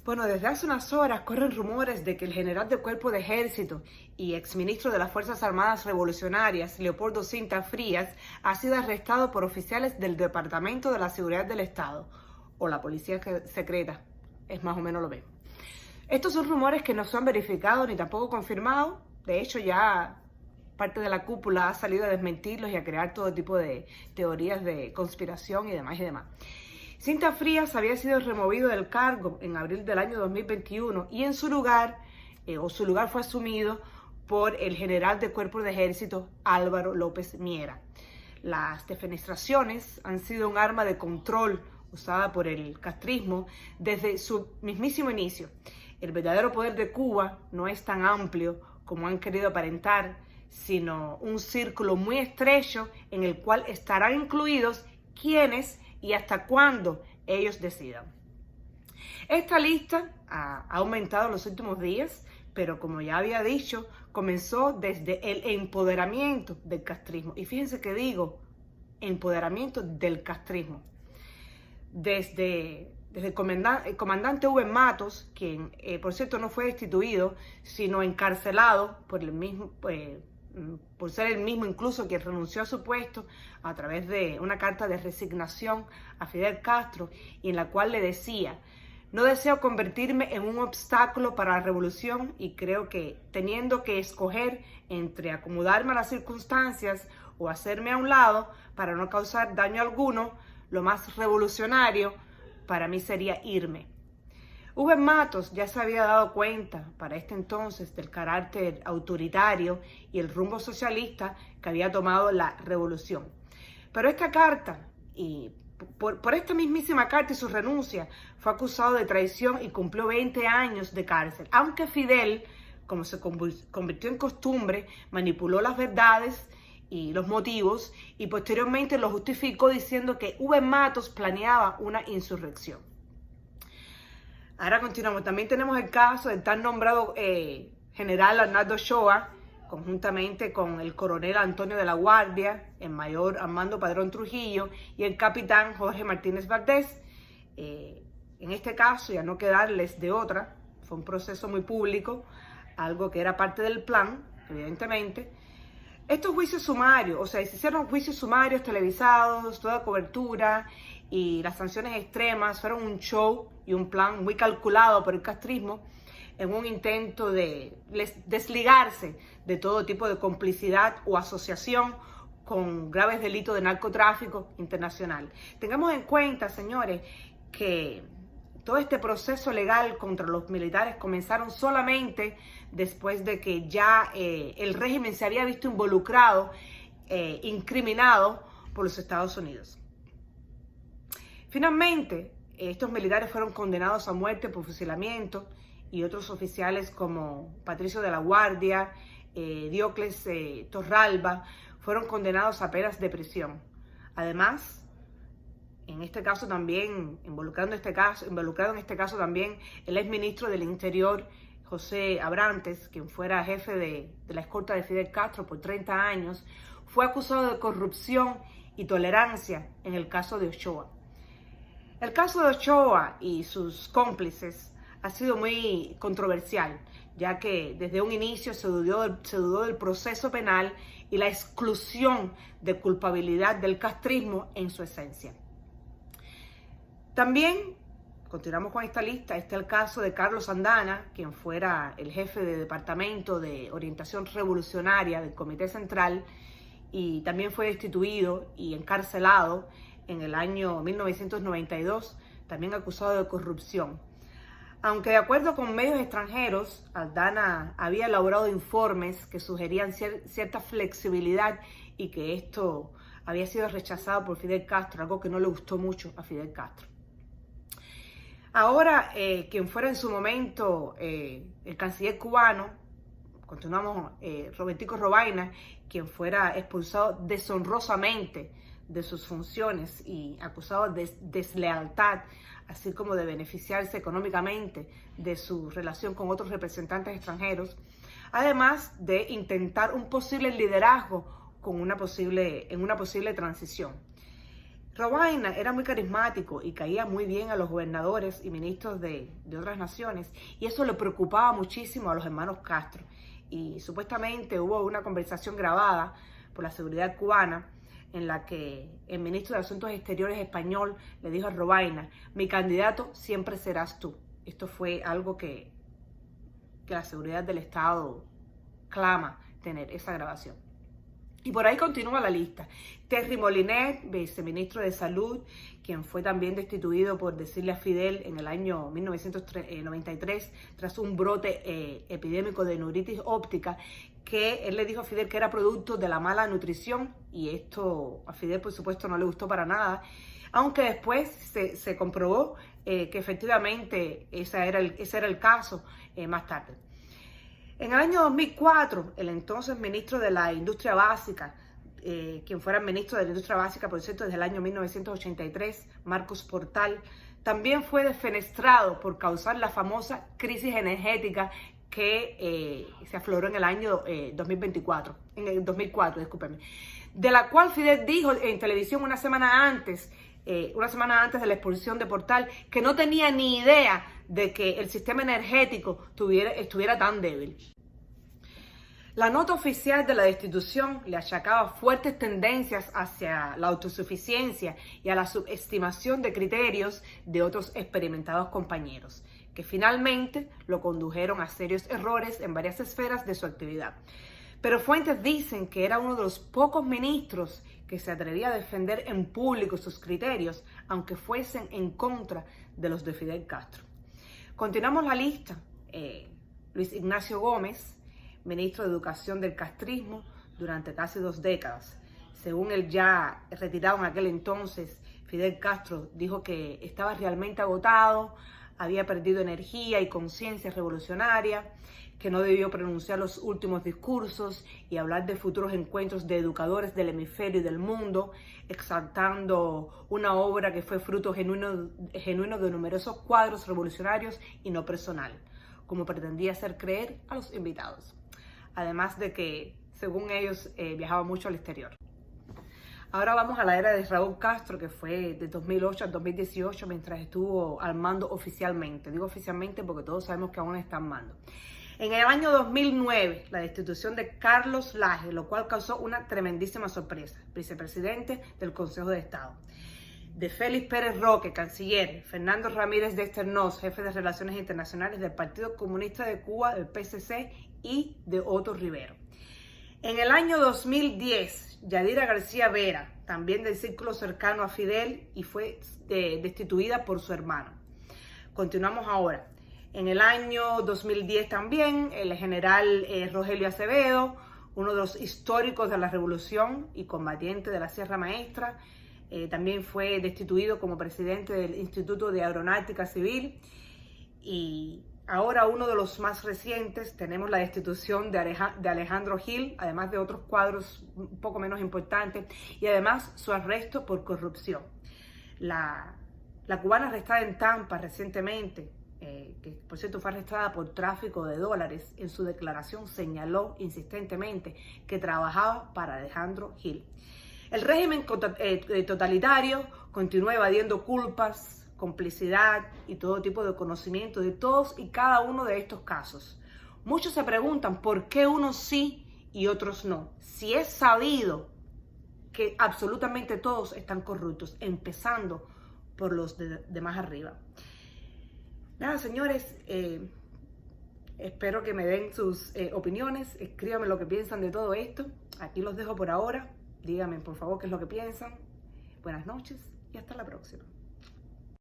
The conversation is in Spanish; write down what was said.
Bueno, desde hace unas horas corren rumores de que el general del Cuerpo de Ejército y exministro de las Fuerzas Armadas Revolucionarias, Leopoldo Cinta Frías, ha sido arrestado por oficiales del Departamento de la Seguridad del Estado, o la Policía Secreta, es más o menos lo mismo. Estos son rumores que no se han verificado ni tampoco confirmado. De hecho, ya parte de la cúpula ha salido a desmentirlos y a crear todo tipo de teorías de conspiración y demás y demás. Cinta Frías había sido removido del cargo en abril del año 2021 y en su lugar, su lugar fue asumido por el general del Cuerpo de Ejército, Álvaro López Miera. Las defenestraciones han sido un arma de control usada por el castrismo desde su mismísimo inicio. El verdadero poder de Cuba no es tan amplio como han querido aparentar, sino un círculo muy estrecho en el cual estarán incluidos quienes y hasta cuándo ellos decidan. Esta lista ha aumentado en los últimos días, pero como ya había dicho, comenzó desde el empoderamiento del castrismo. Y fíjense que digo, empoderamiento del castrismo. Desde el comandante Huben Matos, quien por cierto no fue destituido, sino encarcelado por el mismo... por ser el mismo incluso quien renunció a su puesto a través de una carta de resignación a Fidel Castro, y en la cual le decía: no deseo convertirme en un obstáculo para la revolución y creo que teniendo que escoger entre acomodarme a las circunstancias o hacerme a un lado para no causar daño alguno, lo más revolucionario para mí sería irme. Huben Matos ya se había dado cuenta para este entonces del carácter autoritario y el rumbo socialista que había tomado la revolución. Pero esta carta, y por esta mismísima carta y su renuncia, fue acusado de traición y cumplió 20 años de cárcel. Aunque Fidel, como se convirtió en costumbre, manipuló las verdades y los motivos y posteriormente lo justificó diciendo que Huben Matos planeaba una insurrección. Ahora continuamos. También tenemos el caso del tan nombrado general Arnaldo Ochoa, conjuntamente con el coronel Antonio de la Guardia, el mayor Armando Padrón Trujillo y el capitán Jorge Martínez Valdés. En este caso, y a no quedarles de otra, fue un proceso muy público, algo que era parte del plan, evidentemente. Estos juicios sumarios, o sea, se hicieron juicios sumarios televisados, toda cobertura, y las sanciones extremas fueron un show y un plan muy calculado por el castrismo en un intento de desligarse de todo tipo de complicidad o asociación con graves delitos de narcotráfico internacional. Tengamos en cuenta, señores, que todo este proceso legal contra los militares comenzaron solamente después de que ya el régimen se había visto involucrado, incriminado por los Estados Unidos. Finalmente, estos militares fueron condenados a muerte por fusilamiento y otros oficiales como Patricio de la Guardia, Diocles Torralba, fueron condenados a penas de prisión. Además, en este caso también, involucrado en este caso también el exministro del Interior, José Abrantes, quien fuera jefe de la escolta de Fidel Castro por 30 años, fue acusado de corrupción y tolerancia en el caso de Ochoa. El caso de Ochoa y sus cómplices ha sido muy controversial, ya que desde un inicio se dudó del proceso penal y la exclusión de culpabilidad del castrismo en su esencia. También, continuamos con esta lista, está el caso de Carlos Andana, quien fuera el jefe de Departamento de Orientación Revolucionaria del Comité Central, y también fue destituido y encarcelado en el año 1992, también acusado de corrupción. Aunque de acuerdo con medios extranjeros, Aldana había elaborado informes que sugerían cierta flexibilidad y que esto había sido rechazado por Fidel Castro, algo que no le gustó mucho a Fidel Castro. Ahora, quien fuera en su momento el canciller cubano, continuamos, Robertico Robaina, quien fuera expulsado deshonrosamente de sus funciones y acusado de deslealtad, así como de beneficiarse económicamente de su relación con otros representantes extranjeros, además de intentar un posible liderazgo en una posible transición. Robaina era muy carismático y caía muy bien a los gobernadores y ministros de otras naciones, y eso le preocupaba muchísimo a los hermanos Castro. Y supuestamente hubo una conversación grabada por la seguridad cubana en la que el ministro de Asuntos Exteriores español le dijo a Robaina: mi candidato siempre serás tú. Esto fue algo que la seguridad del Estado clama tener, esa grabación. Y por ahí continúa la lista. Terry Molinet, viceministro de Salud, quien fue también destituido por decirle a Fidel en el año 1993 tras un brote epidémico de neuritis óptica, que él le dijo a Fidel que era producto de la mala nutrición, y esto a Fidel por supuesto no le gustó para nada, aunque después se comprobó que efectivamente ese era el caso más tarde. En el año 2004, el entonces ministro de la Industria Básica, quien fuera ministro de la Industria Básica, por cierto, desde el año 1983, Marcos Portal, también fue defenestrado por causar la famosa crisis energética que se afloró en el año 2004, discúlpeme, de la cual Fidel dijo en televisión una semana antes de la expulsión de Portal, que no tenía ni idea de que el sistema energético estuviera tan débil. La nota oficial de la destitución le achacaba fuertes tendencias hacia la autosuficiencia y a la subestimación de criterios de otros experimentados compañeros, que finalmente lo condujeron a serios errores en varias esferas de su actividad. Pero fuentes dicen que era uno de los pocos ministros que se atrevía a defender en público sus criterios, aunque fuesen en contra de los de Fidel Castro. Continuamos la lista. Luis Ignacio Gómez, ministro de Educación del castrismo durante casi 2 décadas. Según el ya retirado en aquel entonces, Fidel Castro dijo que estaba realmente agotado, había perdido energía y conciencia revolucionaria, que no debió pronunciar los últimos discursos y hablar de futuros encuentros de educadores del hemisferio y del mundo, exaltando una obra que fue fruto genuino de numerosos cuadros revolucionarios y no personal, como pretendía hacer creer a los invitados. Además de que, según ellos, viajaba mucho al exterior. Ahora vamos a la era de Raúl Castro, que fue de 2008 al 2018, mientras estuvo al mando oficialmente. Digo oficialmente porque todos sabemos que aún está al mando. En el año 2009, la destitución de Carlos Laje, lo cual causó una tremendísima sorpresa, vicepresidente del Consejo de Estado. De Félix Pérez Roque, canciller, Fernando Ramírez de Esternós, jefe de Relaciones Internacionales del Partido Comunista de Cuba, del PCC, y de Otto Rivero. En el año 2010, Yadira García Vera, también del círculo cercano a Fidel, y fue destituida por su hermano. Continuamos ahora. En el año 2010 también, el general Rogelio Acevedo, uno de los históricos de la revolución y combatiente de la Sierra Maestra, también fue destituido como presidente del Instituto de Aeronáutica Civil. Y ahora, uno de los más recientes, tenemos la destitución de Alejandro Gil, además de otros cuadros un poco menos importantes, y además su arresto por corrupción. La cubana arrestada en Tampa recientemente, que por cierto fue arrestada por tráfico de dólares, en su declaración señaló insistentemente que trabajaba para Alejandro Gil. El régimen totalitario continúa evadiendo culpas, complicidad y todo tipo de conocimiento de todos y cada uno de estos casos. Muchos se preguntan por qué unos sí y otros no, si es sabido que absolutamente todos están corruptos, empezando por los de más arriba. Nada, señores, espero que me den sus opiniones, escríbanme lo que piensan de todo esto. Aquí los dejo por ahora, díganme por favor qué es lo que piensan. Buenas noches y hasta la próxima.